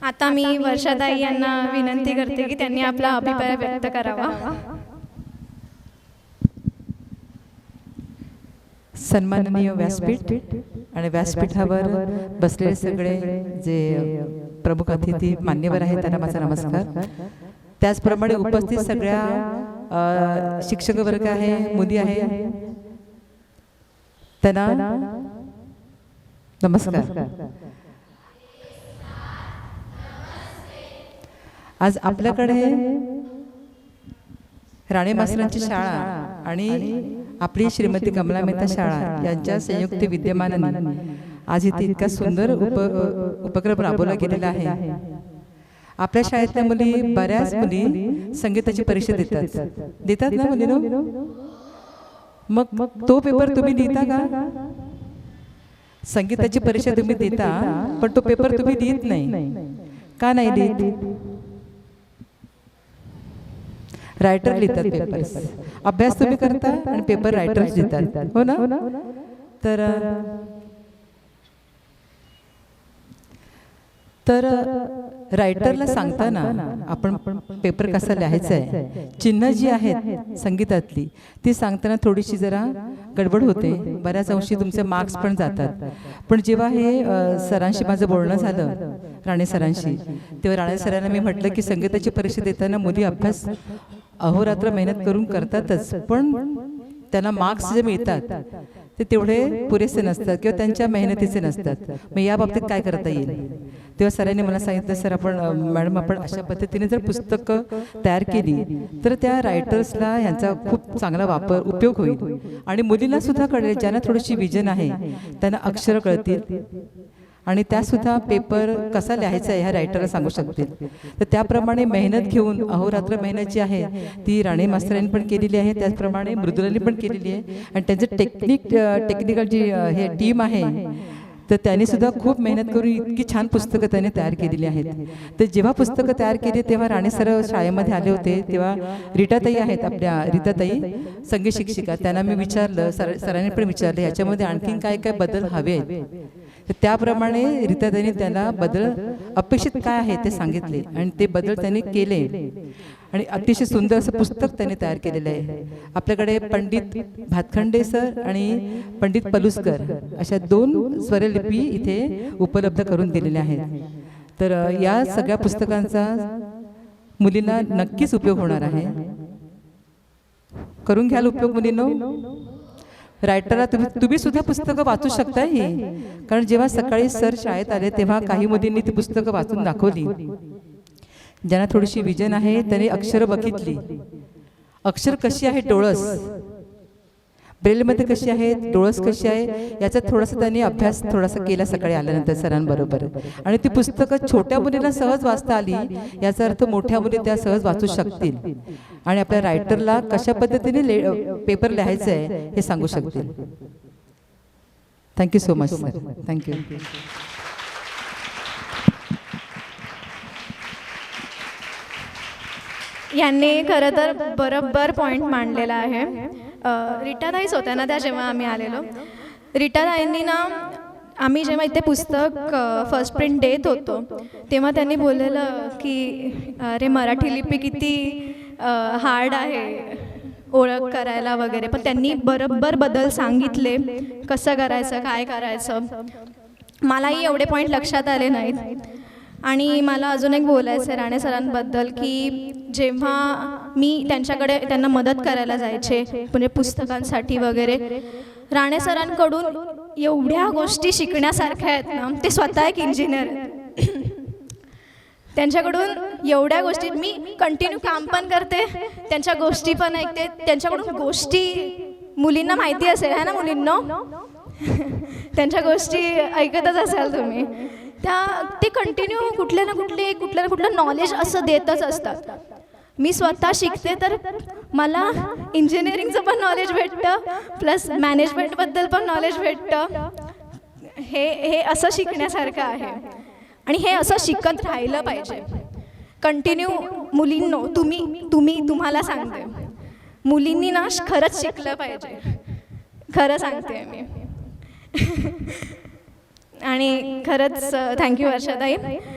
आता मी वर्षाताई यांना विनंती करते की त्यांनी आपला अभिप्राय व्यक्त करावा. सन्माननीय व्यासपीठ आणि व्यासपीठावर बसलेले सगळे जे प्रमुख अतिथी मान्यवर आहेत त्यांना माझा नमस्कार. त्याचप्रमाणे उपस्थित सगळ्या शिक्षक वर्ग आहे, मुली आहे, त्यांना नमस्कार. आज आपल्याकडे राणे मास्तरांची शाळा आणि आपली श्रीमती कमला मेहता शाळा यांच्या संयुक्त विद्यमानाने आज इथे इतका सुंदर उपक्रम राबवला गेलेला आहे. आपल्या शाळेतल्या मुली, बऱ्याच मुली संगीताची परीक्षा देतात ना मुलीनो. मग तो पेपर तुम्ही लिहिता का? संगीताची परीक्षा तुम्ही देता, पण तो पेपर तुम्ही लिहित नाही का? नाही लिहित. रायटर लिहितात पेपर्स. अभ्यास तुम्ही करता आणि पेपर रायटर्स लिहितात, हो ना? तर रायटरला सांगताना आपण पेपर कसा लिहायचा आहे, चिन्ह जी आहेत संगीतातली ती सांगताना थोडीशी जरा गडबड होते. बऱ्याच अंशी तुमचे मार्क्स पण जातात. पण जेव्हा हे सरांशी माझं बोलणं झालं, राणे सरांशी, तेव्हा राणे सरांना मी म्हटलं की संगीताची परीक्षा देताना मुली अभ्यास अहोरात्र मेहनत करून करतातच, पण त्यांना मार्क्स जे मिळतात ते तेवढे पुरेसे नसतात किंवा त्यांच्या मेहनतीचे नसतात. मग या बाबतीत काय करता येईल? तेव्हा सरांनी मला सांगितलं, सर आपण मॅडम आपण अशा पद्धतीने जर पुस्तकं तयार केली तर त्या रायटर्सला ह्यांचा खूप चांगला उपयोग होईल आणि मुलींना सुद्धा कळेल, ज्यांना थोडीशी विजन आहे त्यांना अक्षरं कळतील आणि त्यासुद्धा पेपर कसा लिहायचा आहे ह्या रायटरला सांगू शकतील. तर त्याप्रमाणे मेहनत घेऊन अहोरात्र मेहनत जी आहे ती राणे मास्तरांनी पण केलेली आहे, त्याचप्रमाणे मृदुलांनी पण केलेली आहे. आणि त्यांचं टेक्निकल जी हे टीम आहे तर त्यांनी सुद्धा खूप मेहनत करून इतकी छान पुस्तकं त्यांनी तयार केलेली आहेत. तर जेव्हा पुस्तकं तयार केली तेव्हा राणे सर शाळेमध्ये आले होते, तेव्हा रीटाताई आहेत, आपल्या रीताताई संगीत शिक्षिका, त्यांना मी विचारलं, सरांनी पण विचारलं ह्याच्यामध्ये आणखीन काय काय बदल हवे आहेत. तर त्याप्रमाणे रीताताईंनी त्याला बदल अपेक्षित काय आहे ते सांगितले आणि ते बदल त्यांनी केले आणि अतिशय सुंदर असं पुस्तक त्यांनी तयार केलेलं आहे. आपल्याकडे पंडित भातखंडे सर आणि पंडित पलुसकर अशा 2 स्वरलिपी इथे उपलब्ध करून दिलेल्या आहेत. तर या सगळ्या पुस्तकांचा मुलींना नक्कीच उपयोग होणार आहे. करून घ्याल उपयोग मुलींनो. रायटरला तुम्ही सुद्धा पुस्तकं वाचू शकता ही, कारण जेव्हा सकाळी सर शाळेत आले तेव्हा काही मुलींनी ती पुस्तकं वाचून दाखवली. ज्यांना थोडीशी विजन आहे त्यांनी अक्षर बघितली, अक्षर कशी आहे, डोळस ब्रेलमध्ये कशी आहेत, डोळस कशी आहे, याचा थोडासा त्यांनी अभ्यास थोडासा केला सकाळी आल्यानंतर सरांबरोबर. आणि ती पुस्तकं छोट्या मुलींना सहज वाचता आली, याचा अर्थ मोठ्या मुली त्या सहज वाचू शकतील आणि आपल्या रायटरला कशा पद्धतीने पेपर लिहायचं आहे हे सांगू शकतील. Thank you so much sir. Thank you. यांनी खरं तर बरोबर पॉईंट मांडलेला आहे. रीटाताईच होत्या ना त्या जेव्हा आम्ही आलेलो. रीटाताईंनी ना आम्ही जेव्हा इथे पुस्तक फर्स्ट प्रिंट देत होतो तेव्हा त्यांनी बोललेलं की अरे मराठी लिपी किती हार्ड आहे ओळख करायला वगैरे, पण त्यांनी बरोबर बदल सांगितले कसं करायचं, काय करायचं. मलाही एवढे पॉईंट लक्षात आले नाहीत. आणि मला अजून एक बोलायचं आहे राणे सरांबद्दल की जेव्हा मी त्यांना मदत करायला जायचे म्हणजे पुस्तकांसाठी वगैरे, राणे सरांकडून एवढ्या गोष्टी शिकण्यासारख्या आहेत ना. ते स्वतः एक इंजिनियर आहेत. त्यांच्याकडून एवढ्या गोष्टी मी कंटिन्यू काम पण करते, त्यांच्या गोष्टी पण ऐकते. त्यांच्याकडून गोष्टी मुलींना माहिती असेल है ना मुलींनो, त्यांच्या गोष्टी ऐकतच असाल तुम्ही. ते कंटिन्यू कुठल्या ना कुठलं नॉलेज असं देतच असतात. मी स्वतः शिकते तर मला इंजिनिअरिंगचं पण नॉलेज भेटतं, प्लस मॅनेजमेंटबद्दल पण नॉलेज भेटतं. हे असं शिकण्यासारखं आहे आणि हे असं शिकत राहिलं पाहिजे कंटिन्यू. मुलींनो तुम्हाला सांगते, मुलींनी ना खरंच शिकलं पाहिजे, खरं सांगते मी. आणि खरंच थँक्यू वर्षाताई.